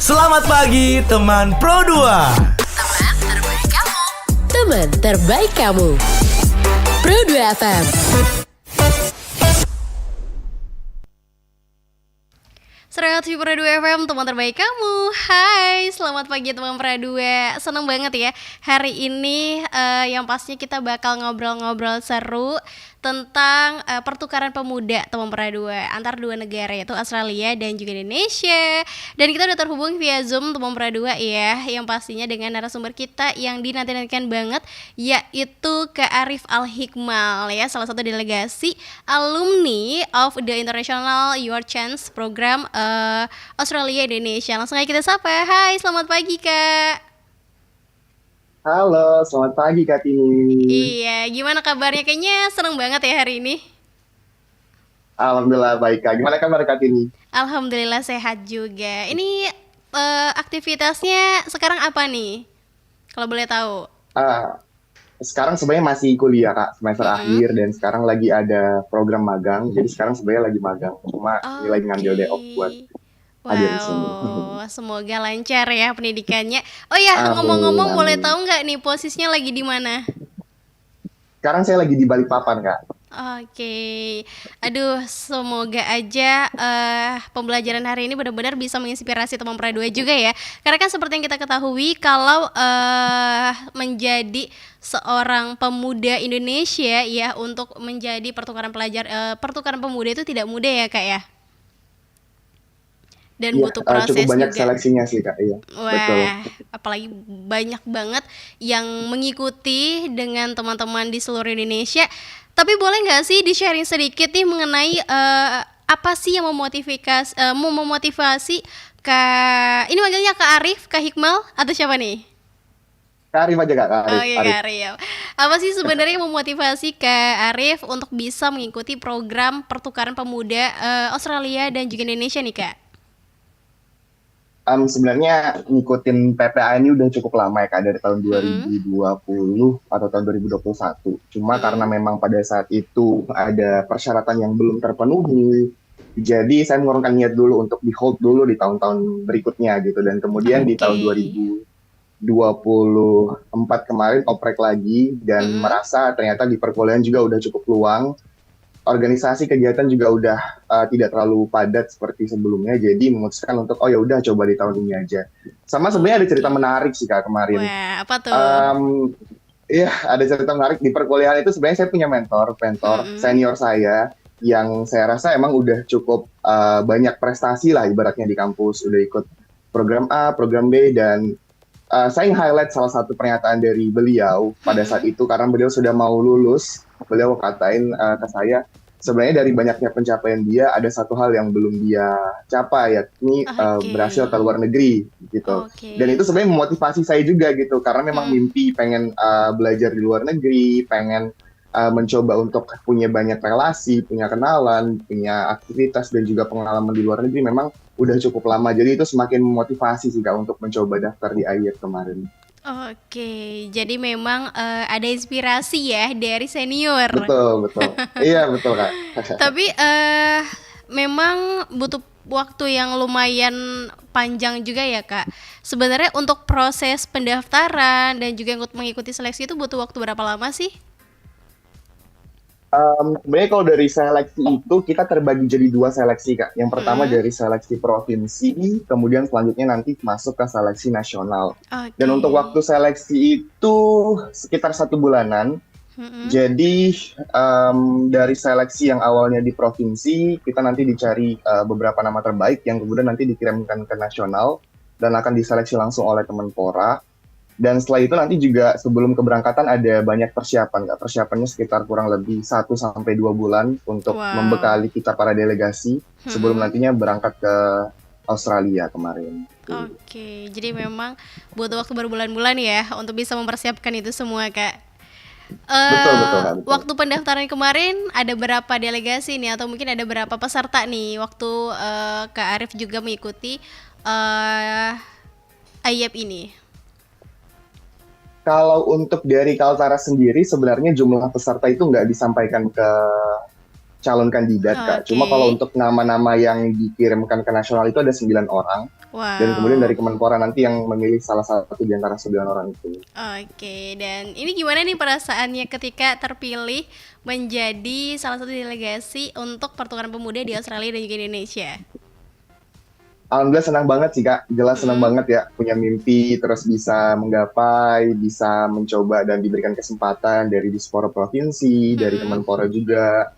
Selamat pagi teman Pro 2. Teman terbaik kamu. Teman terbaik kamu. Pro 2 FM. Selamat pagi Pro 2 FM, teman terbaik kamu. Hai, selamat pagi teman Pro 2. Seneng banget ya hari ini yang pastinya kita bakal ngobrol-ngobrol seru tentang pertukaran pemuda teman Pro 2 antar dua negara, yaitu Australia dan juga Indonesia. Dan kita udah terhubung via Zoom teman Pro 2 ya, yang pastinya dengan narasumber kita yang dinanti-nantikan banget, yaitu Kak Arif Al-Hikmal ya, salah satu delegasi alumni of the International Your Chance Program Australia Indonesia. Langsung aja kita sapa. Hai, selamat pagi Kak. Halo, selamat pagi Kak Tini. Iya, gimana kabarnya? Kayaknya seneng banget ya hari ini. Alhamdulillah baik Kak. Gimana kabar Kak Tini? Alhamdulillah sehat juga. Ini aktivitasnya sekarang apa nih? Kalau boleh tahu. Ah, sekarang sebenarnya masih kuliah Kak, semester akhir dan sekarang lagi ada program magang. Jadi sekarang sebenarnya lagi magang. Cuma ini lagi ngambil day off buat hadir di sini. Wow, semoga lancar ya pendidikannya. Oh ya, Amin, ngomong-ngomong boleh amin. tahu nggak nih posisinya lagi di mana? Sekarang saya lagi di Balikpapan Kak. Oke, aduh semoga aja pembelajaran hari ini benar-benar bisa menginspirasi teman Pra 2 juga ya. Karena kan seperti yang kita ketahui kalau menjadi seorang pemuda Indonesia ya, untuk menjadi pertukaran pemuda itu tidak mudah ya Kak ya. Dan Iya, butuh cukup proses banyak juga. seleksinya sih Kak. Iya, betul. Wah, apalagi banyak banget yang mengikuti dengan teman-teman di seluruh Indonesia. Tapi boleh nggak sih di-sharing sedikit nih mengenai apa sih yang memotivasi Kak, ini manggilnya Kak Arif, Kak Hikmal, atau siapa nih? Kak Arif aja Kak, Kak Arif. Oke, Arif. Kak Arif. Apa sih sebenarnya yang memotivasi Kak Arif untuk bisa mengikuti program pertukaran pemuda Australia dan juga Indonesia nih Kak? Sebenarnya ngikutin PPA ini udah cukup lama ya Kak, dari tahun Mm-mm. 2020 atau tahun 2021. Cuma karena Mm-mm. memang pada saat itu ada persyaratan yang belum terpenuhi, jadi saya mengurungkan niat dulu untuk di hold dulu di tahun-tahun berikutnya gitu. Dan kemudian di tahun Oke. 2024 kemarin oprek lagi dan Mm-mm. merasa ternyata di perkuliahan juga udah cukup luang. Organisasi kegiatan juga udah tidak terlalu padat seperti sebelumnya, jadi memutuskan untuk oh ya udah coba di tahun ini aja. Sama sebenarnya ada cerita Oke. menarik sih Kak kemarin. Wah, apa tuh? Iya, ada cerita menarik di perkuliahan itu. Sebenarnya saya punya mentor Mm-mm. senior saya yang saya rasa emang udah cukup banyak prestasi lah ibaratnya di kampus, udah ikut program A, program B, dan saya highlight salah satu pernyataan dari beliau pada saat Mm-mm. itu karena beliau sudah mau lulus. Beliau katain ke saya, sebenarnya dari banyaknya pencapaian dia ada satu hal yang belum dia capai, yakni Oke. berhasil ke luar negeri gitu. Dan Oke. itu sebenarnya memotivasi saya juga gitu karena memang Mm. mimpi pengen belajar di luar negeri, pengen mencoba untuk punya banyak relasi, punya kenalan, punya aktivitas dan juga pengalaman di luar negeri memang udah cukup lama. Jadi itu semakin memotivasi sih Kak untuk mencoba daftar di IELTS kemarin. Oke, jadi memang ada inspirasi ya dari senior. Betul, betul. Iya, betul Kak. Tapi memang butuh waktu yang lumayan panjang juga ya Kak. Sebenarnya untuk proses pendaftaran dan juga untuk mengikuti seleksi itu butuh waktu berapa lama sih? Sebenarnya kalau dari seleksi itu kita terbagi jadi dua seleksi Kak. Yang pertama Mm-mm. dari seleksi provinsi, kemudian selanjutnya nanti masuk ke seleksi nasional. Dan Oke. untuk waktu seleksi itu sekitar 1 bulanan. Mm-mm. Jadi dari seleksi yang awalnya di provinsi, kita nanti dicari beberapa nama terbaik yang kemudian nanti dikirimkan ke nasional dan akan diseleksi langsung oleh Kemenpora. Dan setelah itu nanti juga sebelum keberangkatan ada banyak persiapan, Kak. Persiapannya sekitar kurang lebih 1 sampai 2 bulan untuk Wow. membekali kita para delegasi sebelum Mm-mm. nantinya berangkat ke Australia kemarin. Oke, jadi memang butuh waktu berbulan-bulan ya untuk bisa mempersiapkan itu semua, Kak. Betul, betul, Kak, betul. Waktu pendaftaran kemarin ada berapa delegasi nih atau mungkin ada berapa peserta nih waktu Kak Arif juga mengikuti IELTS ini? Kalau untuk dari Kaltara sendiri, sebenarnya jumlah peserta itu nggak disampaikan ke calon kandidat Kak. Cuma Oke. kalau untuk nama-nama yang dikirimkan ke nasional itu ada 9 orang. Dan kemudian Wow. dari Kemenpora nanti yang memilih salah satu di antara 9 orang itu. Oke, dan ini gimana nih perasaannya ketika terpilih menjadi salah satu delegasi untuk pertukaran pemuda di Australia dan juga Indonesia? Alhamdulillah senang banget sih Kak, jelas senang Mm-mm. banget ya punya mimpi terus bisa menggapai, bisa mencoba dan diberikan kesempatan dari Dispora Provinsi, dari Mm-mm. Kemenpora juga.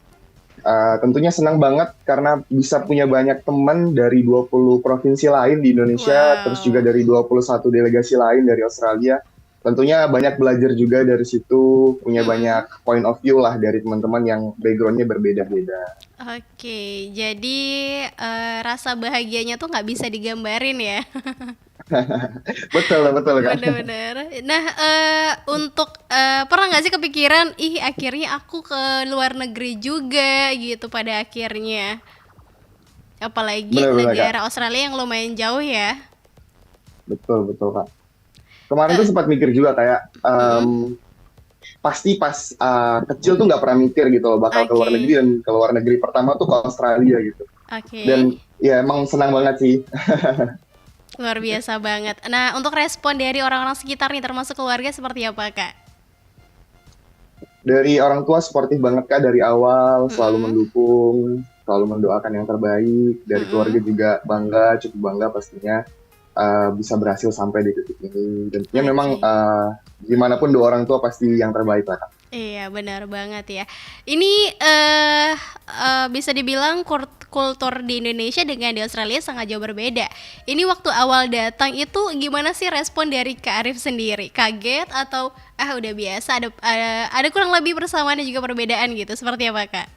Tentunya senang banget karena bisa punya banyak teman dari 20 provinsi lain di Indonesia, terus juga Wow. dari 21 delegasi lain dari Australia. Tentunya banyak belajar juga dari situ, punya Mm-mm. banyak point of view lah dari teman-teman yang background-nya berbeda-beda. Oke, jadi rasa bahagianya tuh nggak bisa digambarin ya. Betul, betul Kak. Bener-bener. Nah, untuk pernah nggak sih kepikiran, ih akhirnya aku ke luar negeri juga gitu pada akhirnya. Apalagi Benar-benar Kak, negara Australia yang lumayan jauh ya. betul, betul Kak. Kemarin tuh Eh, sempat mikir juga kayak, mm-mm. pasti pas kecil tuh nggak pernah mikir gitu loh bakal ke luar negeri, Oke, dan ke luar negeri pertama tuh ke Australia gitu. oke. Dan ya emang senang banget sih. Luar biasa banget. Nah, untuk respon dari orang-orang sekitar nih, termasuk keluarga seperti apa, Kak? Dari orang tua sportif banget Kak dari awal, selalu Mm-mm. mendukung, selalu mendoakan yang terbaik. Dari keluarga Mm-mm. juga bangga, cukup bangga pastinya bisa berhasil sampai di titik ini. Dan tentunya memang Oke. gimana pun doa orang tua pasti yang terbaik lah Kak. Iya, benar banget ya. Ini bisa dibilang kultur di Indonesia dengan di Australia sangat jauh berbeda. Ini waktu awal datang itu gimana sih respon dari Kak Arif sendiri? Kaget atau udah biasa? Ada kurang lebih persamaan dan juga perbedaan gitu. Seperti apa, Kak?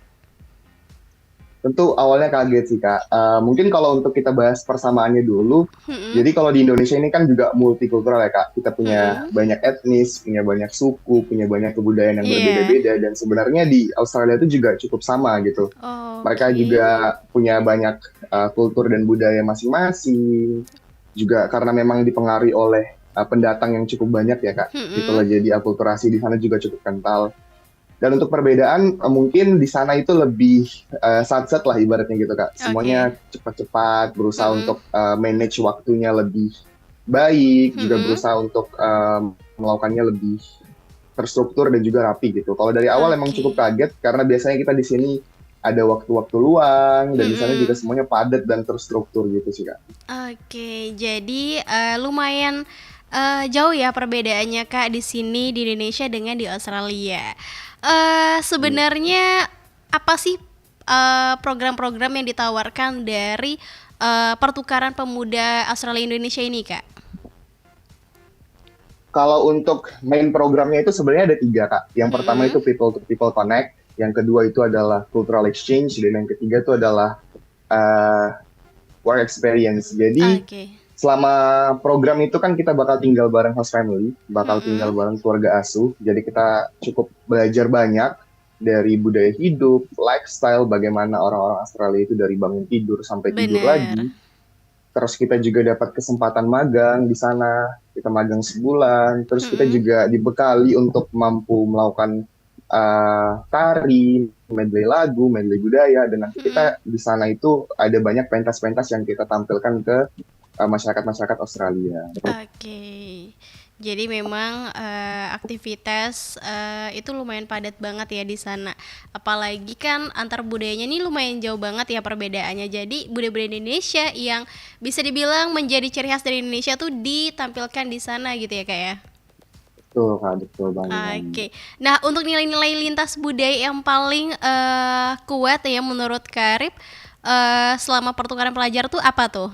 Tentu awalnya kaget sih Kak. Mungkin kalau untuk kita bahas persamaannya dulu, Mm-mm. jadi kalau di Indonesia ini kan juga multikultural ya Kak. Kita punya Mm-mm. banyak etnis, punya banyak suku, punya banyak kebudayaan yang Iya. berbeda-beda, dan sebenarnya di Australia itu juga cukup sama gitu. Mereka Oke. juga punya banyak kultur dan budaya masing-masing. Juga karena memang dipengaruhi oleh pendatang yang cukup banyak ya Kak. Itulah, Mm-mm. jadi akulturasi di sana juga cukup kental. Dan untuk perbedaan mungkin di sana itu lebih satset lah ibaratnya gitu Kak. Oke. Semuanya cepat-cepat, berusaha Mm-mm. untuk manage waktunya lebih baik, juga Mm-mm. berusaha untuk melakukannya lebih terstruktur dan juga rapi gitu. Kalau dari awal emang Oke. cukup kaget karena biasanya kita di sini ada waktu-waktu luang, dan di sana juga Mm-mm. semuanya padat dan terstruktur gitu sih Kak. Oke, jadi lumayan jauh ya perbedaannya Kak di sini di Indonesia dengan di Australia. Hmm. Sebenarnya apa sih program-program yang ditawarkan dari pertukaran pemuda Australia Indonesia ini Kak? Kalau untuk main programnya itu sebenarnya ada 3 Kak. Yang pertama Mm-mm. itu People to People Connect, yang kedua itu adalah Cultural Exchange, dan yang ketiga itu adalah uh, Work Experience. Jadi Oke. selama program itu kan kita bakal tinggal bareng host family, bakal tinggal Mm-mm. bareng keluarga asuh. Jadi kita cukup belajar banyak dari budaya hidup, lifestyle, bagaimana orang-orang Australia itu dari bangun tidur sampai tidur Bener. lagi. Terus kita juga dapat kesempatan magang di sana, kita magang sebulan. Terus kita Mm-mm. juga dibekali untuk mampu melakukan tari, medley lagu, medley budaya, dan nanti Mm-mm. kita di sana itu ada banyak pentas-pentas yang kita tampilkan ke masyarakat-masyarakat Australia. Oke, jadi memang aktivitas itu lumayan padat banget ya di sana. Apalagi kan antar budayanya ini lumayan jauh banget ya perbedaannya. Jadi budaya-budaya Indonesia yang bisa dibilang menjadi ciri khas dari Indonesia tuh ditampilkan di sana gitu ya kak ya. Betul, Kak, betul banget. Oke, nah untuk nilai-nilai lintas budaya yang paling kuat ya menurut Karib selama pertukaran pelajar tuh apa tuh?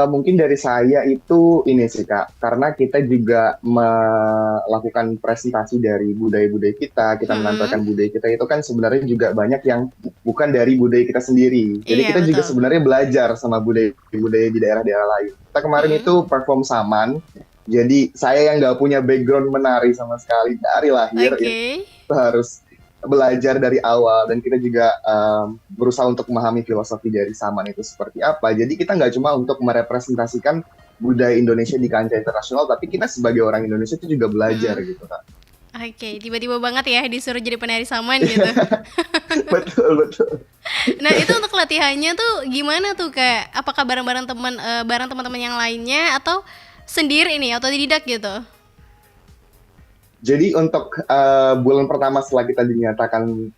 Mungkin dari saya itu ini sih Kak, karena kita juga melakukan presentasi dari budaya-budaya kita menampilkan Mm-mm. budaya kita itu kan sebenarnya juga banyak yang bukan dari budaya kita sendiri. Jadi Iya kita juga betul. sebenarnya belajar sama budaya-budaya di daerah-daerah lain. Kita kemarin itu Mm-mm. perform saman, jadi saya yang nggak punya background menari sama sekali dari lahir, Oke. harus belajar dari awal, dan kita juga berusaha untuk memahami filosofi dari Saman itu seperti apa. Jadi kita nggak cuma untuk merepresentasikan budaya Indonesia di kancah internasional, tapi kita sebagai orang Indonesia itu juga belajar Mm-mm. gitu Kak. Oke, tiba-tiba banget ya disuruh jadi penari saman gitu. Betul, betul. Nah, itu untuk latihannya tuh gimana tuh Kak? Apakah bareng teman-teman yang lainnya atau sendiri nih otodidak gitu? Jadi untuk bulan pertama setelah kita dinyatakan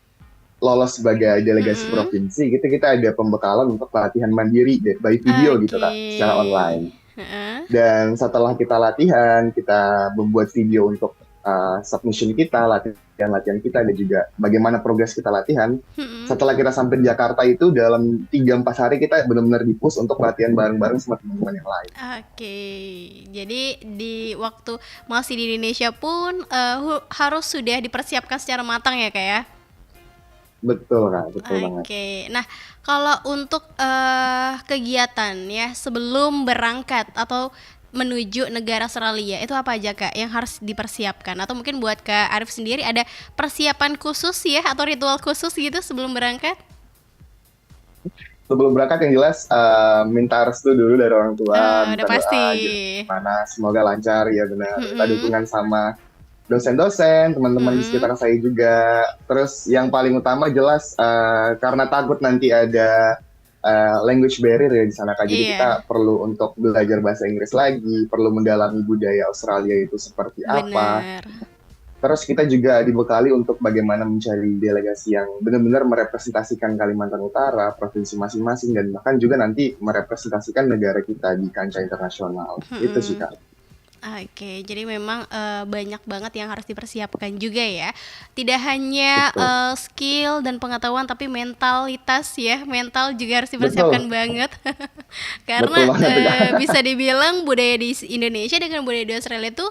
lolos sebagai delegasi Mm-mm. provinsi, kita ada pembekalan untuk latihan mandiri by video gitu Oke. Kak, secara online. Heeh. Dan setelah kita latihan, kita membuat video untuk submission kita, latihan-latihan kita, dan juga bagaimana progres kita latihan. Mm-mm. Setelah kita sampai di Jakarta itu, dalam 3-4 hari kita benar-benar di-push untuk latihan bareng-bareng sama teman-teman yang lain. Oke, jadi di waktu masih di Indonesia pun harus sudah dipersiapkan secara matang ya Kak ya? Betul Kak, betul banget. Oke, nah kalau untuk kegiatan ya sebelum berangkat atau menuju negara Australia itu apa aja Kak yang harus dipersiapkan? Atau mungkin buat Kak Arif sendiri ada persiapan khusus ya atau ritual khusus gitu sebelum berangkat? Sebelum berangkat yang jelas minta restu dulu dari orang tua, Udah minta pasti. doa gimana, semoga lancar ya benar. Minta Mm-mm. dukungan sama dosen-dosen, teman-teman di Mm-mm. sekitar saya juga. Terus yang paling utama jelas karena takut nanti ada language barrier ya di sana Kak. Jadi Iya, kita perlu untuk belajar bahasa Inggris lagi, perlu mendalami budaya Australia itu seperti apa. bener. Terus kita juga dibekali untuk bagaimana mencari delegasi yang benar-benar merepresentasikan Kalimantan Utara, provinsi masing-masing, dan bahkan juga nanti merepresentasikan negara kita di kancah internasional. Itu sih Mm-mm. Kak. Oke, jadi memang banyak banget yang harus dipersiapkan juga ya. Tidak hanya Betul. skill dan pengetahuan, tapi mentalitas ya, mental juga harus dipersiapkan Betul. banget. Betul Karena banget tuh, Kak. bisa dibilang budaya di Indonesia dengan budaya di Australia itu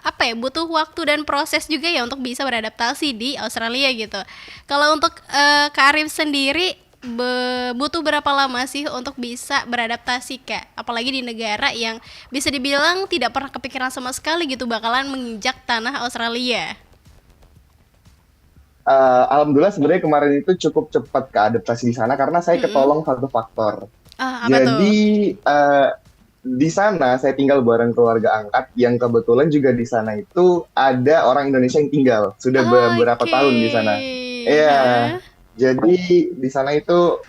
apa ya, butuh waktu dan proses juga ya untuk bisa beradaptasi di Australia gitu. Kalau untuk Kak Arif sendiri butuh berapa lama sih untuk bisa beradaptasi Kak? Apalagi di negara yang bisa dibilang tidak pernah kepikiran sama sekali gitu bakalan menginjak tanah Australia. Alhamdulillah sebenarnya kemarin itu cukup cepat ke adaptasi di sana karena saya Mm-mm. ketolong satu faktor. Ah, apa tuh? Jadi di sana saya tinggal bareng keluarga angkat yang kebetulan juga di sana itu ada orang Indonesia yang tinggal sudah beberapa Oke. tahun di sana. Iya, Hah? jadi di sana itu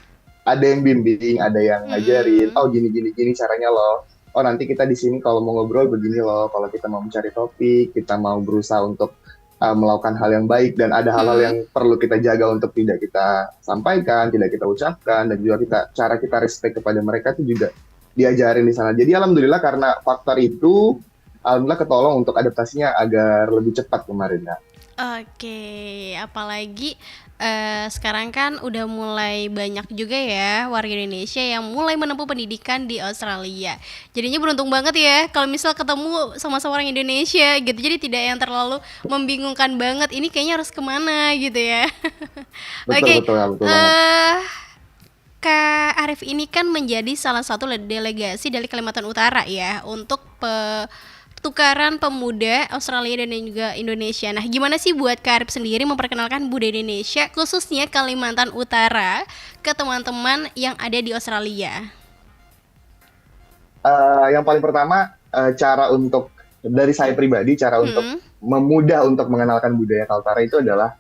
ada yang bimbing, ada yang ngajarin, Mm-mm. oh gini gini gini caranya loh. Oh nanti kita di sini kalau mau ngobrol begini loh, kalau kita mau mencari topik, kita mau berusaha untuk melakukan hal yang baik dan ada hal-hal Mm-mm. yang perlu kita jaga untuk tidak kita sampaikan, tidak kita ucapkan dan juga cara kita respect kepada mereka itu juga diajarin di sana. Jadi alhamdulillah karena faktor itu, alhamdulillah ketolong untuk adaptasinya agar lebih cepat kemarin Kak. Oke, apalagi sekarang kan udah mulai banyak juga ya warga Indonesia yang mulai menempuh pendidikan di Australia. Jadinya beruntung banget ya kalau misal ketemu sama seorang Indonesia gitu. Jadi tidak yang terlalu membingungkan banget. Ini kayaknya harus kemana gitu ya. Betul Oke, betul betul banget. eh Kak Arif ini kan menjadi salah satu delegasi dari Kalimantan Utara ya untuk pertukaran pemuda Australia dan juga Indonesia. Nah, gimana sih buat Kak Arif sendiri memperkenalkan budaya Indonesia khususnya Kalimantan Utara ke teman-teman yang ada di Australia? Yang paling pertama cara untuk dari saya pribadi cara untuk Mm-mm. memudah untuk mengenalkan budaya Kaltara itu adalah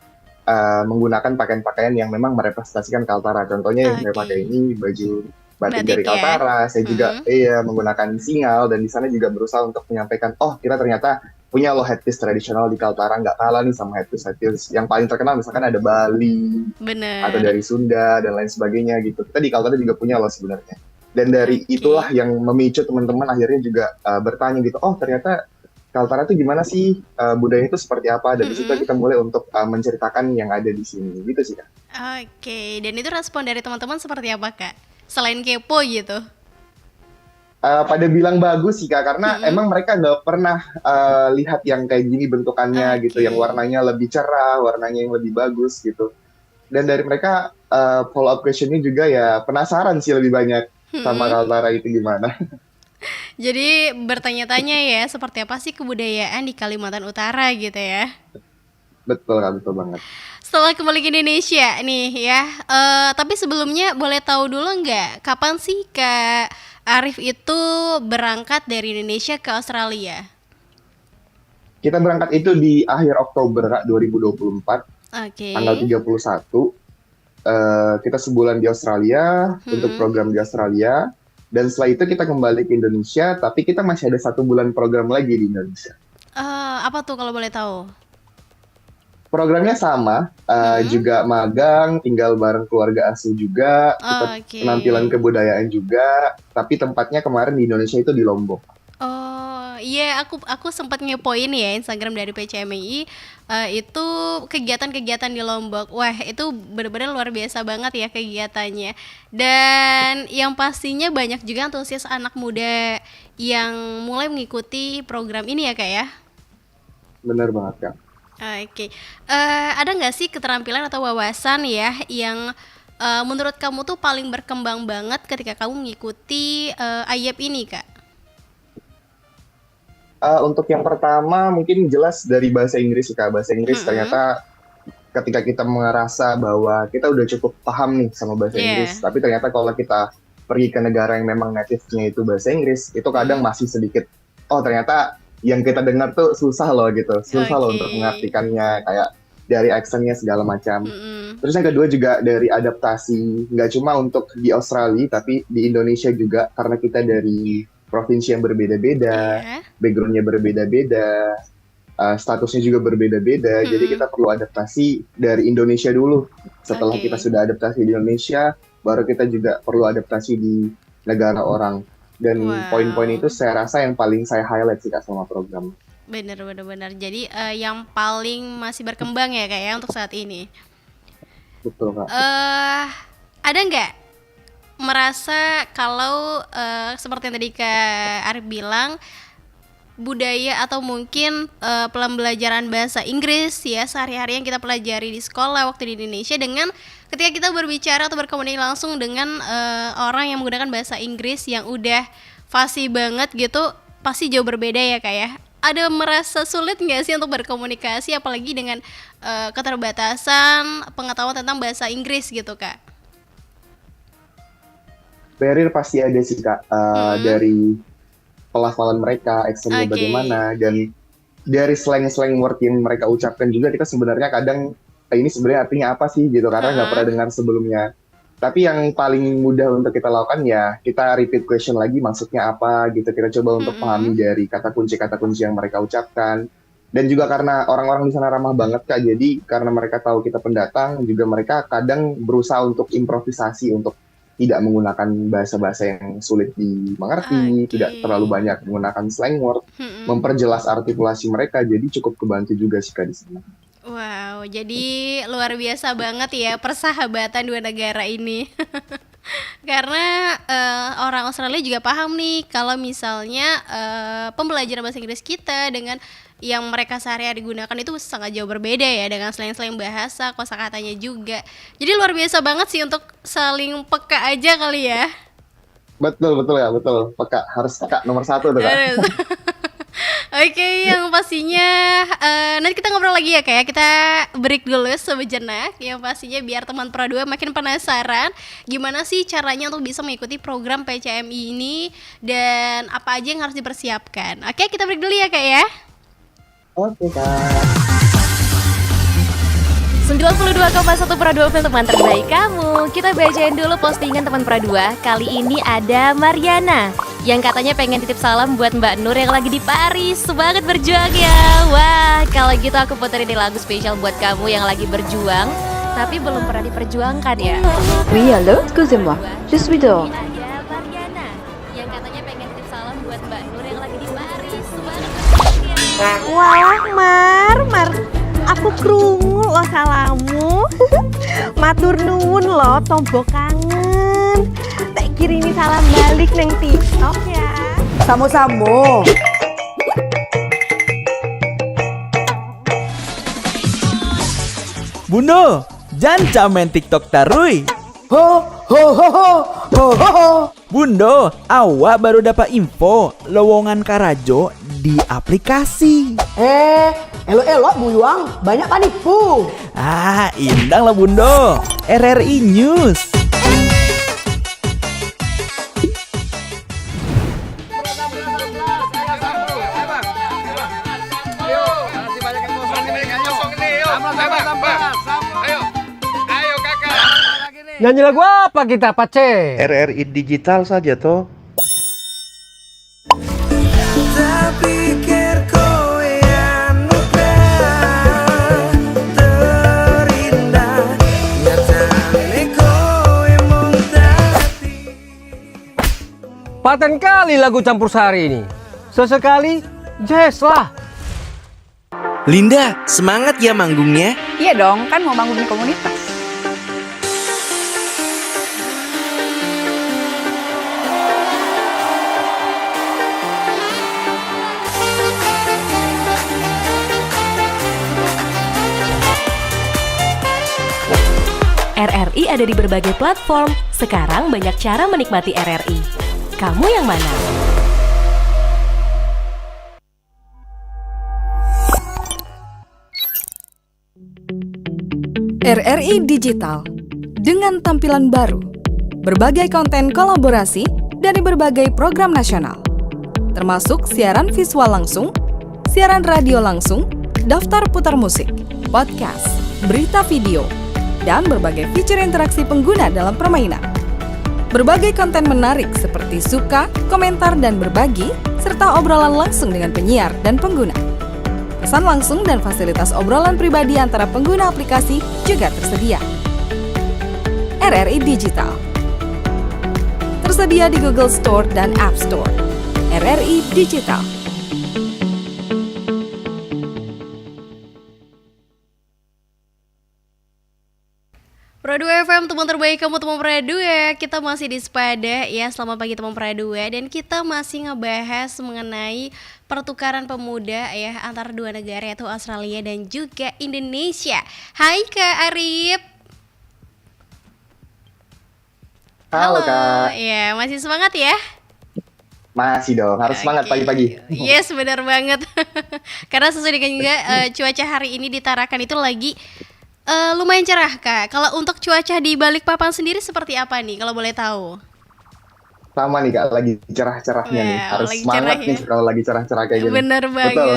menggunakan pakaian-pakaian yang memang merepresentasikan Kaltara. Contohnya yang saya Oke, pakai ini baju batik batik dari ya. Kaltara. Saya juga Mm-mm. menggunakan singal dan di sana juga berusaha untuk menyampaikan, oh kita ternyata punya loh headpiece tradisional di Kaltara nggak kalah nih sama headpiece yang paling terkenal misalkan ada Bali atau Bener. dari Sunda dan lain sebagainya gitu. Kita di Kaltara juga punya loh sebenarnya. Dan dari itulah Oke. yang memicu teman-teman akhirnya juga bertanya gitu, oh ternyata Kaltara itu gimana sih, budaya itu seperti apa, dan di situ Mm-mm. kita mulai untuk menceritakan yang ada di sini, gitu sih Kak. Oke, dan itu respon dari teman-teman seperti apa, Kak? Selain kepo gitu. Pada bilang bagus sih Kak, karena Mm-mm. emang mereka nggak pernah lihat yang kayak gini bentukannya gitu, yang Oke. warnanya lebih cerah, warnanya yang lebih bagus gitu. Dan dari mereka follow up questionnya juga ya penasaran sih lebih banyak sama Mm-mm. Kaltara itu gimana. Jadi bertanya-tanya ya, seperti apa sih kebudayaan di Kalimantan Utara gitu ya. Betul Kak, betul banget. Setelah kembali ke Indonesia nih ya, tapi sebelumnya boleh tahu dulu nggak, kapan sih Kak Arif itu berangkat dari Indonesia ke Australia? Kita berangkat itu di akhir Oktober Kak 2024, Oke. tanggal 31. Kita sebulan di Australia untuk program di Australia, dan setelah itu kita kembali ke Indonesia, tapi kita masih ada 1 bulan program lagi di Indonesia. Apa tuh kalau boleh tahu? Programnya sama, juga magang, tinggal bareng keluarga asli juga, kita Oke. penampilan kebudayaan juga, tapi tempatnya kemarin di Indonesia itu di Lombok. Oh iya, aku sempat ngepoin ya Instagram dari PCMI, itu kegiatan-kegiatan di Lombok. Wah, itu benar-benar luar biasa banget ya kegiatannya. Dan yang pastinya banyak juga antusias anak muda yang mulai mengikuti program ini ya Kak ya. Bener banget Kak. Oke. Ada nggak sih keterampilan atau wawasan ya yang menurut kamu tuh paling berkembang banget ketika kamu mengikuti AYEP ini Kak? Untuk yang pertama mungkin jelas dari bahasa Inggris sih Kak. Bahasa Inggris ternyata ketika kita merasa bahwa kita udah cukup paham nih sama bahasa Inggris, tapi ternyata kalau kita pergi ke negara yang memang native-nya itu bahasa Inggris, itu kadang masih sedikit, oh ternyata yang kita dengar tuh susah loh gitu, susah loh untuk mengartikannya, kayak dari aksennya segala macam. Terus yang kedua juga dari adaptasi, nggak cuma untuk di Australia, tapi di Indonesia juga, karena kita dari provinsi yang berbeda-beda, background-nya berbeda-beda, statusnya juga berbeda-beda, jadi kita perlu adaptasi dari Indonesia dulu. Setelah kita sudah adaptasi di Indonesia, baru kita juga perlu adaptasi di negara orang. Dan poin-poin itu saya rasa yang paling saya highlight sih Kak sama program. Bener. Jadi yang paling masih berkembang ya Kak ya untuk saat ini. Betul Kak. Ada nggak merasa kalau seperti yang tadi Kak Arif bilang, budaya atau mungkin pembelajaran bahasa Inggris ya sehari-hari yang kita pelajari di sekolah waktu di Indonesia, dengan ketika kita berbicara atau berkomunikasi langsung dengan orang yang menggunakan bahasa Inggris yang udah fasih banget gitu, pasti jauh berbeda ya Kak ya. Ada merasa sulit nggak sih untuk berkomunikasi apalagi dengan keterbatasan pengetahuan tentang bahasa Inggris gitu Kak? Barrier pasti ada sih Kak, dari pelafalan mereka, aksennya bagaimana, dan dari slang-slang word yang mereka ucapkan juga kita sebenarnya kadang ini sebenarnya artinya apa sih gitu, karena nggak pernah dengar sebelumnya. Tapi yang paling mudah untuk kita lakukan ya kita repeat question lagi maksudnya apa gitu, kita coba untuk pahami dari kata kunci yang mereka ucapkan. Dan juga karena orang-orang di sana ramah banget Kak, jadi karena mereka tahu kita pendatang, juga mereka kadang berusaha untuk improvisasi, untuk tidak menggunakan bahasa-bahasa yang sulit dimengerti, tidak terlalu banyak menggunakan slang word, memperjelas artikulasi mereka, jadi cukup kebantu juga sih Kak di sana. Wow, jadi luar biasa banget ya persahabatan dua negara ini. Karena orang Australia juga paham nih kalau misalnya pembelajaran bahasa Inggris kita dengan yang mereka sehari-hari gunakan itu sangat jauh berbeda ya, dengan slang-slang bahasa, kosakatanya juga. Jadi luar biasa banget sih untuk saling peka aja kali ya. Betul ya, betul. Peka, harus peka nomor 1 tuh Kak. Oke, yang pastinya nanti kita ngobrol lagi ya kayak kita break dulu sejenak. Yang pastinya biar teman Pro 2 makin penasaran gimana sih caranya untuk bisa mengikuti program PCMI ini dan apa aja yang harus dipersiapkan. Oke, kita break dulu ya Kak ya. Oke Kak. 92,1 Pro 2 film teman terbaik kamu. Kita bacain dulu postingan teman Pro 2. Kali ini ada Mariana yang katanya pengen titip salam buat Mbak Nur yang lagi di Paris. Semangat berjuang ya. Wah, kalau gitu aku puterin lagu spesial buat kamu yang lagi berjuang tapi belum pernah diperjuangkan ya. Oui, allô, excusez-moi. Je suis dehors. Ada Mariana yang katanya pengen titip salam buat Mbak Nur yang lagi di Paris. Semangat berjuang ya. Wah, Mar, aku krungu lo salamu. Matur nuwun lo, tombo kangen. Tak kirimi salam balik neng TikTok ya. Samo-samo. Bundo, jangan main TikTok tarui. Ho ho ho ho ho ho ho. Bundo, awak baru dapat info lowongan Karajo di aplikasi. Elok-elok buyuang, banyak panipu. Indang lah Bundo. RRI News. Nyanyi lagu apa kita, Pace? RRI digital saja toh. Paten kali lagu campur sari ini. Sesekali jazz lah. Linda, semangat ya manggungnya. Iya dong, kan mau bangun komunitas. RRI ada di berbagai platform. Sekarang banyak cara menikmati RRI. Kamu yang mana? RRI Digital dengan tampilan baru, berbagai konten kolaborasi dari berbagai program nasional, termasuk siaran visual langsung, siaran radio langsung, daftar putar musik, podcast, berita video, dan berbagai fitur interaksi pengguna dalam permainan. Berbagai konten menarik seperti suka, komentar, dan berbagi, serta obrolan langsung dengan penyiar dan pengguna. Pesan langsung dan fasilitas obrolan pribadi antara pengguna aplikasi juga tersedia. RRI Digital tersedia di Google Store dan App Store. RRI Digital. Pro 2 FM, teman terbaik kamu, teman Pro 2. Kita masih di Sepada ya, selamat pagi teman Pro 2. Dan kita masih ngebahas mengenai pertukaran pemuda ya antara dua negara, yaitu Australia dan juga Indonesia. Hai Kak Arif. Halo Kak. Ya, masih semangat ya? Masih dong, harus semangat pagi-pagi. Yes, benar banget. Karena sesuai dengan juga cuaca hari ini di Tarakan itu lagi lumayan cerah Kak. Kalau untuk cuaca di Balikpapan sendiri seperti apa nih kalau boleh tahu? Sama nih Kak, lagi cerah-cerahnya nih. Harus semangat nih kalau lagi cerah-cerah kayak gini. Bener banget. Betul.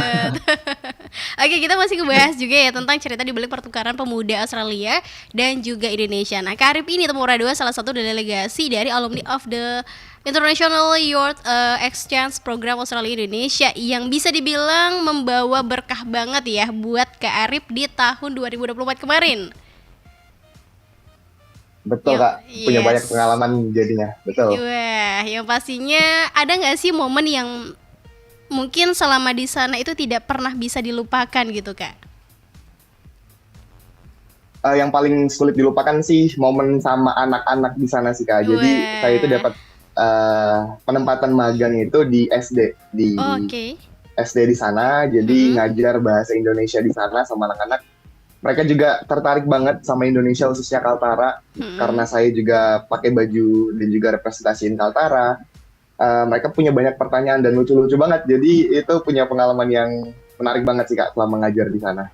Oke, kita masih ngebahas juga ya tentang cerita di balik pertukaran pemuda Australia dan juga Indonesia. Nah, Kak Arif ini Temura 2 salah satu delegasi dari alumni of the International Youth Exchange Program Australia Indonesia yang bisa dibilang membawa berkah banget ya buat Kak Arif di tahun 2024 kemarin. Betul Kak, punya banyak pengalaman jadinya, betul. Wah, yang pastinya ada nggak sih momen yang mungkin selama di sana itu tidak pernah bisa dilupakan gitu Kak? Yang paling sulit dilupakan sih momen sama anak-anak di sana sih Kak. Jadi saya itu dapat penempatan magang itu di SD SD di sana, jadi ngajar bahasa Indonesia di sana sama anak-anak. Mereka juga tertarik banget sama Indonesia, khususnya Kaltara, karena saya juga pakai baju dan juga representasiin Kaltara. Mereka punya banyak pertanyaan dan lucu-lucu banget, jadi itu punya pengalaman yang menarik banget sih Kak selama ngajar di sana.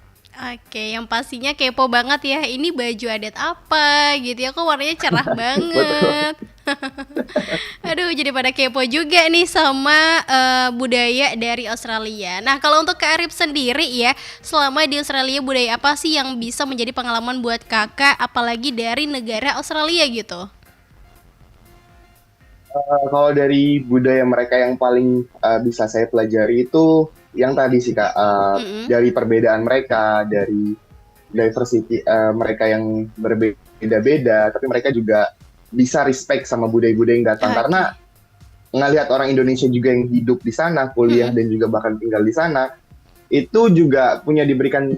Oke, yang pastinya kepo banget ya, ini baju adat apa gitu ya, kok warnanya cerah banget. Aduh, jadi pada kepo juga nih sama budaya dari Australia. Nah, kalau untuk Kak Arif sendiri ya, selama di Australia budaya apa sih yang bisa menjadi pengalaman buat kakak, apalagi dari negara Australia gitu? Kalau dari budaya mereka yang paling bisa saya pelajari itu yang tadi sih Kak, dari perbedaan mereka, dari diversity mereka yang berbeda-beda, tapi mereka juga bisa respect sama budaya-budaya yang datang. Karena ngelihat orang Indonesia juga yang hidup di sana, kuliah dan juga bahkan tinggal di sana, itu juga punya diberikan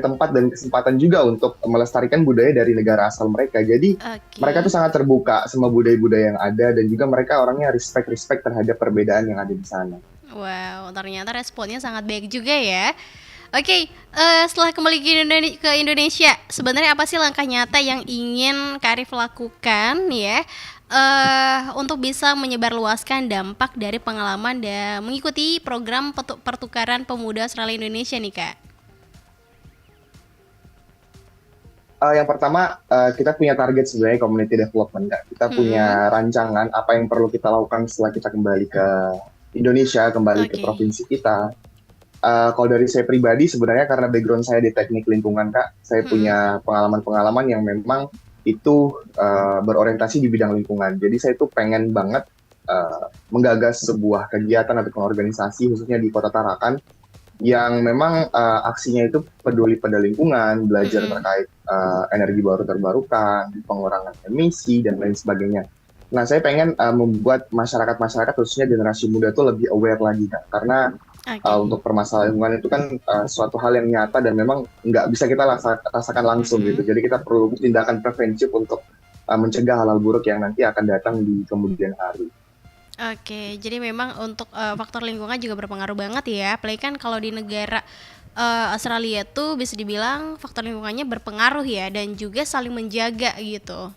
tempat dan kesempatan juga untuk melestarikan budaya dari negara asal mereka. Jadi mereka tuh sangat terbuka sama budaya-budaya yang ada, dan juga mereka orangnya respect terhadap perbedaan yang ada di sana. Wow, ternyata responnya sangat baik juga ya. Oke, setelah kembali ke Indonesia, sebenarnya apa sih langkah nyata yang ingin Kak Arif lakukan ya untuk bisa menyebarluaskan dampak dari pengalaman dan mengikuti program pertukaran pemuda Australia Indonesia nih Kak? Yang pertama, kita punya target sebenarnya community development Kak. Kita punya rancangan apa yang perlu kita lakukan setelah kita kembali ke Indonesia, kembali ke provinsi kita. Kalau dari saya pribadi sebenarnya karena background saya di teknik lingkungan Kak, saya punya pengalaman-pengalaman yang memang itu berorientasi di bidang lingkungan. Jadi saya tuh pengen banget menggagas sebuah kegiatan atau organisasi khususnya di Kota Tarakan yang memang aksinya itu peduli pada lingkungan, belajar terkait energi baru terbarukan, pengurangan emisi dan lain sebagainya. Nah, saya pengen membuat masyarakat khususnya generasi muda tuh lebih aware lagi Kak, karena untuk permasalahan lingkungan itu kan suatu hal yang nyata dan memang nggak bisa kita rasakan langsung gitu. Jadi kita perlu tindakan preventif untuk mencegah hal-hal buruk yang nanti akan datang di kemudian hari. Oke, jadi memang untuk faktor lingkungan juga berpengaruh banget ya. Apalagi kan kalau di negara Australia tuh bisa dibilang faktor lingkungannya berpengaruh ya, dan juga saling menjaga gitu.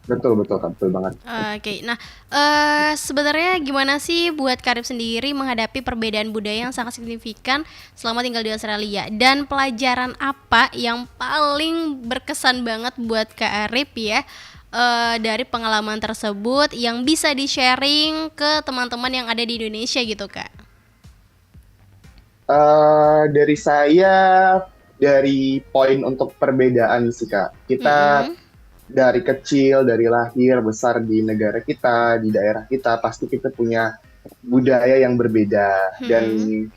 Betul Kak, betul banget. Oke, nah sebenarnya gimana sih buat Karif sendiri menghadapi perbedaan budaya yang sangat signifikan selama tinggal di Australia? Dan pelajaran apa yang paling berkesan banget buat Kak Arif ya dari pengalaman tersebut yang bisa di-sharing ke teman-teman yang ada di Indonesia gitu Kak? Dari saya, dari poin untuk perbedaan sih Kak, kita dari kecil, dari lahir, besar di negara kita, di daerah kita, pasti kita punya budaya yang berbeda. Dan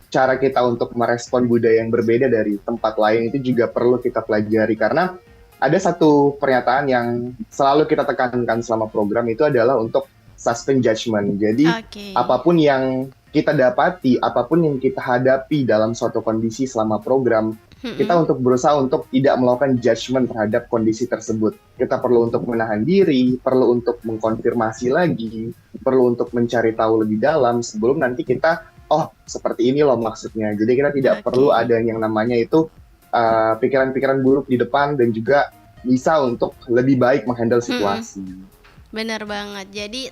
cara kita untuk merespon budaya yang berbeda dari tempat lain itu juga perlu kita pelajari. Karena ada satu pernyataan yang selalu kita tekankan selama program itu adalah untuk suspend judgment. Jadi apapun yang kita dapati, apapun yang kita hadapi dalam suatu kondisi selama program, kita untuk berusaha untuk tidak melakukan judgment terhadap kondisi tersebut. Kita perlu untuk menahan diri, perlu untuk mengkonfirmasi lagi, perlu untuk mencari tahu lebih dalam sebelum nanti kita, oh seperti ini loh maksudnya. Jadi kita tidak perlu ada yang namanya itu pikiran-pikiran buruk di depan dan juga bisa untuk lebih baik menghandle situasi. Benar banget. Jadi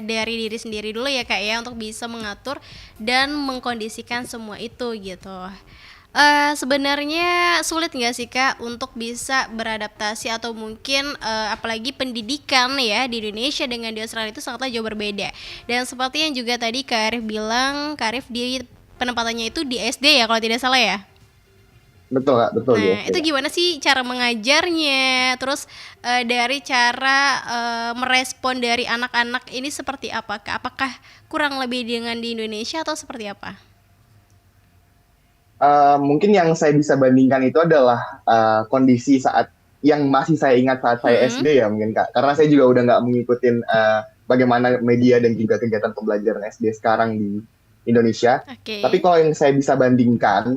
dari diri sendiri dulu ya Kak ya, untuk bisa mengatur dan mengkondisikan semua itu gitu. Sebenarnya sulit nggak sih Kak untuk bisa beradaptasi atau mungkin apalagi pendidikan ya di Indonesia dengan di Australia itu sangatlah jauh berbeda. Dan seperti yang juga tadi Kak Arif bilang, Kak Arif di penempatannya itu di SD ya kalau tidak salah ya? Betul Kak, betul. Nah, itu gimana sih cara mengajarnya? Terus dari cara merespon dari anak-anak ini seperti apa Kak? Apakah kurang lebih dengan di Indonesia atau seperti apa? Mungkin yang saya bisa bandingkan itu adalah kondisi saat yang masih saya ingat saat saya SD ya mungkin Kak. Karena saya juga udah nggak mengikutin bagaimana media dan juga kegiatan pembelajaran SD sekarang di Indonesia. Tapi kalau yang saya bisa bandingkan,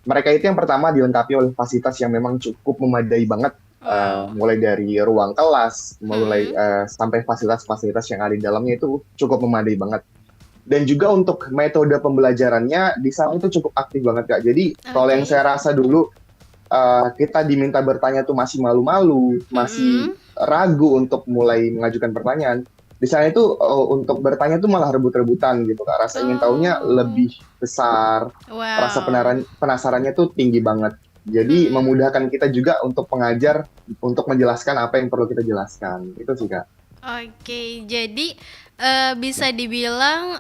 mereka itu yang pertama dilengkapi oleh fasilitas yang memang cukup memadai banget, mulai dari ruang kelas, mulai sampai fasilitas-fasilitas yang ada di dalamnya itu cukup memadai banget. Dan juga untuk metode pembelajarannya di sana itu cukup aktif banget Kak. Jadi kalau yang saya rasa dulu kita diminta bertanya tuh masih malu-malu, masih ragu untuk mulai mengajukan pertanyaan. Di sana itu untuk bertanya tuh malah rebut-rebutan gitu Kak. Rasa ingin tahunya lebih besar, rasa penasarannya tuh tinggi banget. Jadi memudahkan kita juga untuk pengajar untuk menjelaskan apa yang perlu kita jelaskan. Itu sih Kak. Oke, jadi bisa dibilang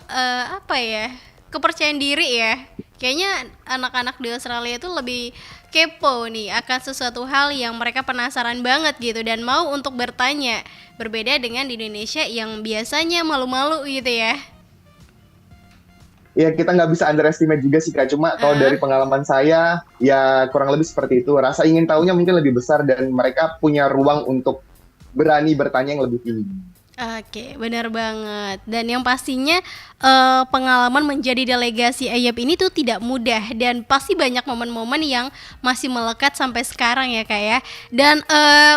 apa ya, kepercayaan diri ya. Kayaknya anak-anak di Australia itu lebih kepo nih akan sesuatu hal yang mereka penasaran banget gitu dan mau untuk bertanya. Berbeda dengan di Indonesia yang biasanya malu-malu gitu ya. Ya kita nggak bisa underestimate juga sih Kak. Cuma kalau dari pengalaman saya ya kurang lebih seperti itu. Rasa ingin tahunya mungkin lebih besar dan mereka punya ruang untuk berani bertanya yang lebih tinggi. Oke, benar banget. Dan yang pastinya pengalaman menjadi delegasi AYAP ini tuh tidak mudah dan pasti banyak momen-momen yang masih melekat sampai sekarang ya Kak ya. Dan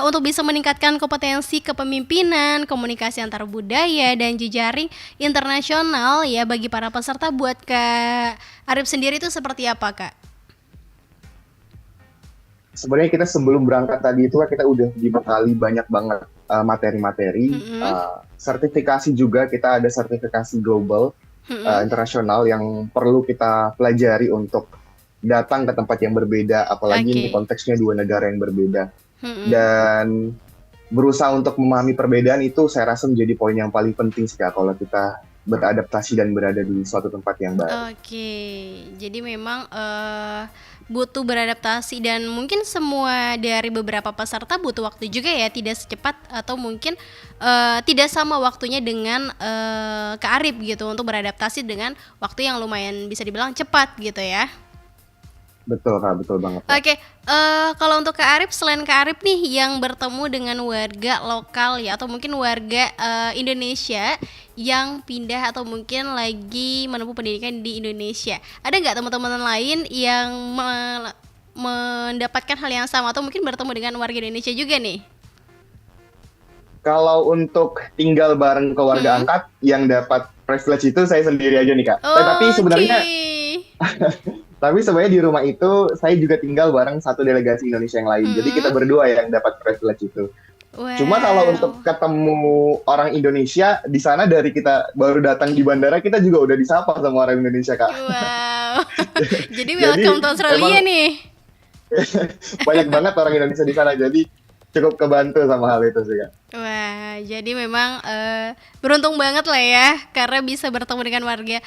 untuk bisa meningkatkan kompetensi kepemimpinan, komunikasi antar budaya dan jejaring internasional ya bagi para peserta, buat Kak Arif sendiri itu seperti apa Kak? Sebenarnya kita sebelum berangkat tadi itu kita udah dibekali banyak banget materi-materi, sertifikasi juga, kita ada sertifikasi global, internasional yang perlu kita pelajari untuk datang ke tempat yang berbeda, apalagi ini konteksnya dua negara yang berbeda. Dan berusaha untuk memahami perbedaan itu saya rasa menjadi poin yang paling penting sih Kak, kalau kita beradaptasi dan berada di suatu tempat yang baru. Oke, jadi memang butuh beradaptasi dan mungkin semua dari beberapa peserta butuh waktu juga ya, tidak secepat atau mungkin tidak sama waktunya dengan Kak Arif gitu untuk beradaptasi dengan waktu yang lumayan bisa dibilang cepat gitu ya. Betul Kak, betul banget. Oke, kalau untuk Kak Arif, selain Kak Arif nih yang bertemu dengan warga lokal ya atau mungkin warga Indonesia yang pindah atau mungkin lagi menempuh pendidikan di Indonesia, ada nggak teman-teman lain yang mendapatkan hal yang sama atau mungkin bertemu dengan warga Indonesia juga nih? Kalau untuk tinggal bareng keluarga angkat yang dapat privilege itu saya sendiri aja nih Kak. Tapi sebenarnya tapi sebenarnya di rumah itu saya juga tinggal bareng satu delegasi Indonesia yang lain. Jadi kita berdua yang dapat privilege itu. Wow. Cuma kalau untuk ketemu orang Indonesia di sana, dari kita baru datang di bandara kita juga udah disapa sama orang Indonesia Kak. Wow. Jadi welcome to Australia nih. Banyak banget orang Indonesia di sana, jadi cukup kebantu sama hal itu sih Kak. Wah, jadi memang beruntung banget lah ya karena bisa bertemu dengan warga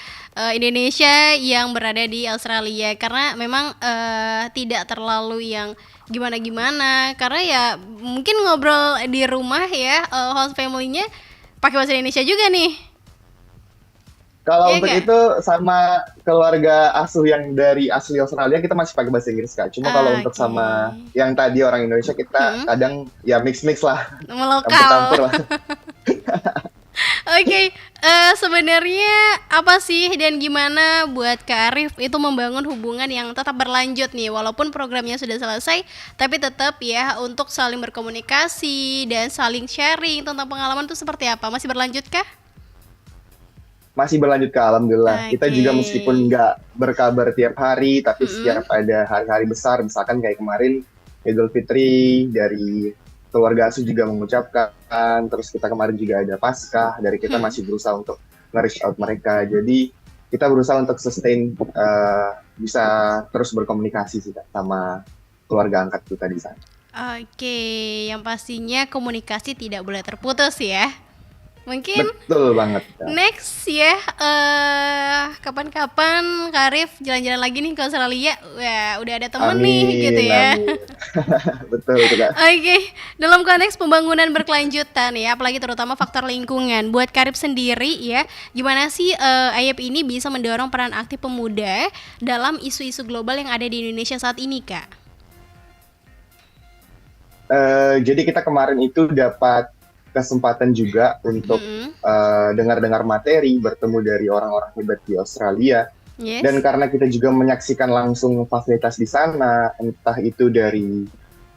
Indonesia yang berada di Australia, karena memang tidak terlalu yang gimana-gimana, karena ya mungkin ngobrol di rumah ya host family-nya pakai bahasa Indonesia juga nih. Kalau Iya untuk nggak? itu sama keluarga asuh yang dari asli Australia kita masih pakai bahasa Inggris Kak. Cuma kalau untuk Oke. sama yang tadi orang Indonesia kita kadang ya mix lah, Melokal. campur-campur lah. Oke, sebenarnya apa sih dan gimana buat Kak Arif itu membangun hubungan yang tetap berlanjut nih, walaupun programnya sudah selesai, tapi tetap ya untuk saling berkomunikasi dan saling sharing tentang pengalaman itu seperti apa? Masih berlanjut kah? Masih berlanjut Kak, alhamdulillah. Kita Oke. juga meskipun nggak berkabar tiap hari, tapi setiap ada hari-hari besar, misalkan kayak kemarin Idul Fitri dari keluarga asuh juga mengucapkan, terus kita kemarin juga ada Paskah, dari kita masih berusaha untuk nge-reach out mereka. Jadi kita berusaha untuk sustain, bisa terus berkomunikasi sih Kak, sama keluarga angkat kita di sana. Oke, yang pastinya komunikasi tidak boleh terputus ya. Mungkin Betul banget Kak. next ya, kapan-kapan Kak Arif jalan-jalan lagi nih ke Australia. Wah, udah ada temen nih gitu ya. Amin. Betul itu Kak. Oke, dalam konteks pembangunan berkelanjutan ya, apalagi terutama faktor lingkungan. Buat Karib sendiri ya, gimana sih AYP ini bisa mendorong peran aktif pemuda dalam isu-isu global yang ada di Indonesia saat ini, Kak? Jadi kita kemarin itu dapat kesempatan juga untuk dengar-dengar materi, bertemu dari orang-orang hebat di Australia. Yes. Dan karena kita juga menyaksikan langsung fasilitas di sana, entah itu dari,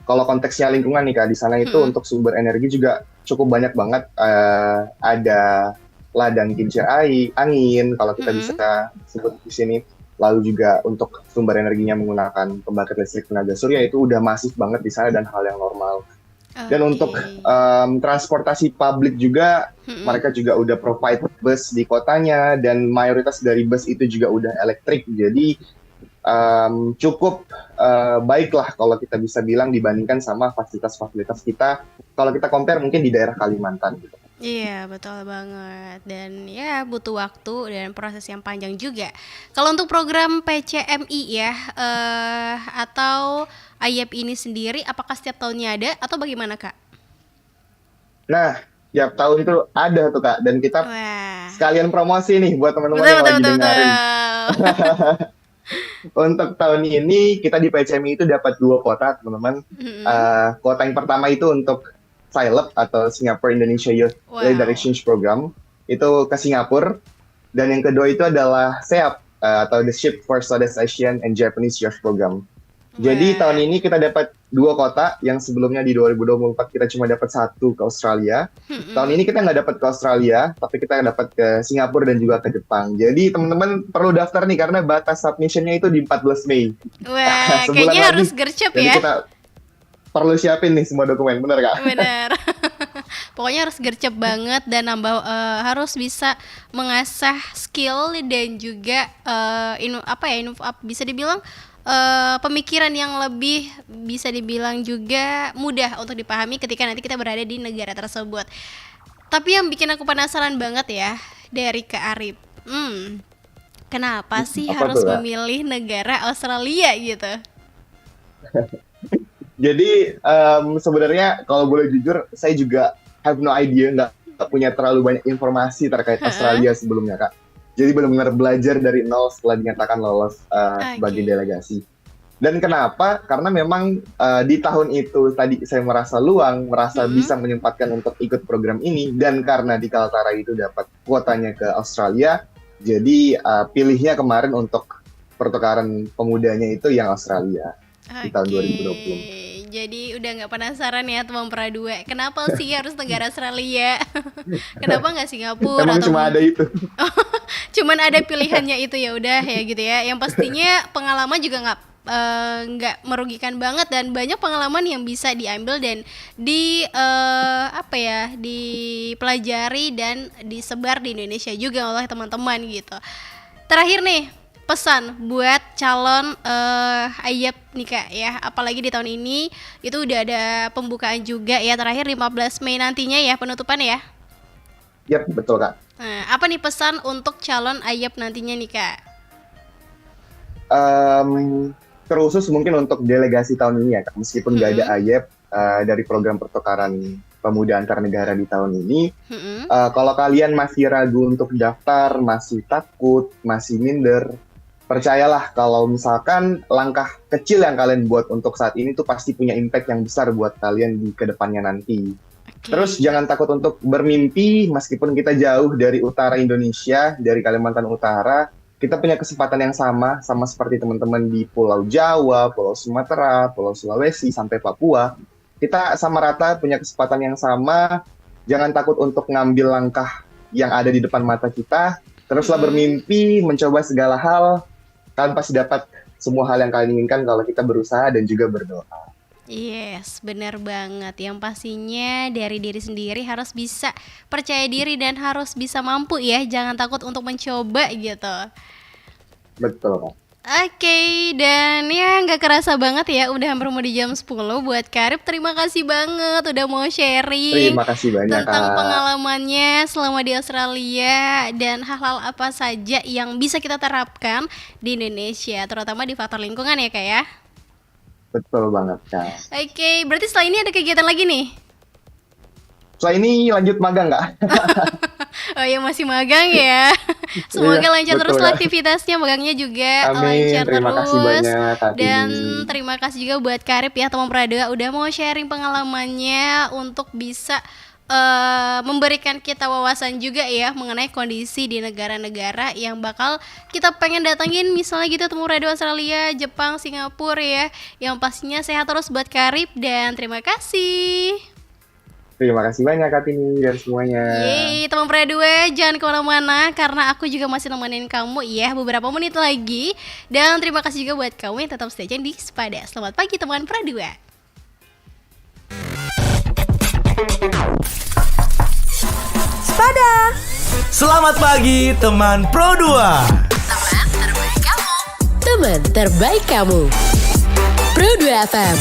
kalau konteksnya lingkungan nih Kak, di sana itu untuk sumber energi juga cukup banyak banget. Ada ladang kincir angin, kalau kita bisa sebut di sini. Lalu juga untuk sumber energinya menggunakan pembangkit listrik tenaga surya itu udah masif banget di sana dan hal yang normal. Dan untuk transportasi publik juga, mereka juga udah provide bus di kotanya, dan mayoritas dari bus itu juga udah elektrik. Jadi cukup baik lah kalau kita bisa bilang dibandingkan sama fasilitas-fasilitas kita, kalau kita compare mungkin di daerah Kalimantan gitu. Iya, betul banget. Dan ya butuh waktu dan proses yang panjang juga. Kalau untuk program PCMI ya, atau AYP ini sendiri, apakah setiap tahunnya ada atau bagaimana Kak? Nah, tiap tahun itu ada tuh Kak, dan kita sekalian promosi nih buat teman-teman yang lagi dengerin. Untuk tahun ini kita di PCMI itu dapat 2 kuota teman-teman. Kuota yang pertama itu untuk SILEP atau Singapore Indonesia Youth Leader Exchange Program, itu ke Singapura. Dan yang kedua itu adalah SEAP atau The Ship for Southeast Asian and Japanese Youth Program. Jadi tahun ini kita dapat 2 kota, yang sebelumnya di 2024 kita cuma dapat 1 ke Australia. Tahun ini kita nggak dapat ke Australia, tapi kita dapat ke Singapura dan juga ke Jepang. Jadi teman-teman perlu daftar nih, karena batas submissionnya itu di 14 Mei. Wah, Sebulan kayaknya lagi. harus gercep Jadi ya. kita perlu siapin nih semua dokumen, bener Kak? Bener. Pokoknya harus gercep banget dan harus bisa mengasah skill dan juga bisa dibilang pemikiran yang lebih bisa dibilang juga mudah untuk dipahami ketika nanti kita berada di negara tersebut. Tapi yang bikin aku penasaran banget ya dari Kak Arif. Kenapa sih Apa harus tuh, Kak? memilih negara Australia gitu? Jadi sebenarnya kalau boleh jujur, saya juga have no idea, nggak punya terlalu banyak informasi terkait Australia sebelumnya, Kak. Jadi benar-benar belajar dari nol setelah dinyatakan lolos sebagai delegasi. Dan kenapa? Karena memang di tahun itu tadi saya merasa luang, merasa bisa menyempatkan untuk ikut program ini, dan karena di Kaltara itu dapat kuotanya ke Australia, jadi pilihnya kemarin untuk pertukaran pemudanya itu yang Australia di tahun 2020. Jadi udah nggak penasaran ya teman Pradua, kenapa sih harus negara Australia? Kenapa nggak Singapura? Emang cuma ada itu. Cuman ada pilihannya itu, ya udah ya gitu ya. Yang pastinya pengalaman juga nggak merugikan banget, dan banyak pengalaman yang bisa diambil dan dipelajari dan disebar di Indonesia juga oleh teman-teman gitu. Terakhir nih, pesan buat calon Ayap nih Kak ya, apalagi di tahun ini itu udah ada pembukaan juga ya, terakhir 15 Mei nantinya ya penutupan ya. Yap, betul Kak. Nah, apa nih pesan untuk calon Ayap nantinya nih Kak? Terusus mungkin untuk delegasi tahun ini ya Kak, meskipun nggak ada AYEP dari program pertukaran pemuda antar negara di tahun ini. Kalau kalian masih ragu untuk daftar, masih takut, masih minder, percayalah kalau misalkan langkah kecil yang kalian buat untuk saat ini tuh pasti punya impact yang besar buat kalian di kedepannya nanti. Terus jangan takut untuk bermimpi, meskipun kita jauh dari utara Indonesia, dari Kalimantan Utara, kita punya kesempatan yang sama seperti teman-teman di Pulau Jawa, Pulau Sumatera, Pulau Sulawesi, sampai Papua. Kita sama rata punya kesempatan yang sama. Jangan takut untuk ngambil langkah yang ada di depan mata kita. Teruslah bermimpi, mencoba segala hal. Kalian pasti dapat semua hal yang kalian inginkan kalau kita berusaha dan juga berdoa. Yes, benar banget. Yang pastinya dari diri sendiri harus bisa percaya diri dan harus bisa mampu ya. Jangan takut untuk mencoba gitu. Betul, Kak. Oke, dan ya nggak kerasa banget ya, udah hampir mau di jam 10 buat Karib. Terima kasih banget udah mau sharing Terima kasih banyak, tentang Kak. pengalamannya selama di Australia dan hal-hal apa saja yang bisa kita terapkan di Indonesia, terutama di faktor lingkungan ya Kak ya. Betul banget, Kak. Oke, berarti setelah ini ada kegiatan lagi nih? Setelah ini lanjut magang, Kak? Oh ya, masih magang ya. Semoga Iya, lancar betul, terus Kak. aktivitasnya, magangnya juga Amin, lancar terima terus. kasih banyak, Kak Dan Tini. terima kasih juga buat Karib ya teman Pradua udah mau sharing pengalamannya untuk bisa memberikan kita wawasan juga ya mengenai kondisi di negara-negara yang bakal kita pengen datangin, misalnya gitu temu Radio Australia, Jepang, Singapura ya. Yang pastinya sehat terus buat Karib dan terima kasih. Terima kasih banyak Kak Tini dan semuanya. Yeay, teman Pradua jangan kemana-mana karena aku juga masih nemenin kamu ya beberapa menit lagi. Dan terima kasih juga buat kamu yang tetap stay tune di Sepada. Selamat pagi teman Pradua. Sepada. Selamat pagi teman Pro 2. Teman terbaik kamu. Pro 2 FM.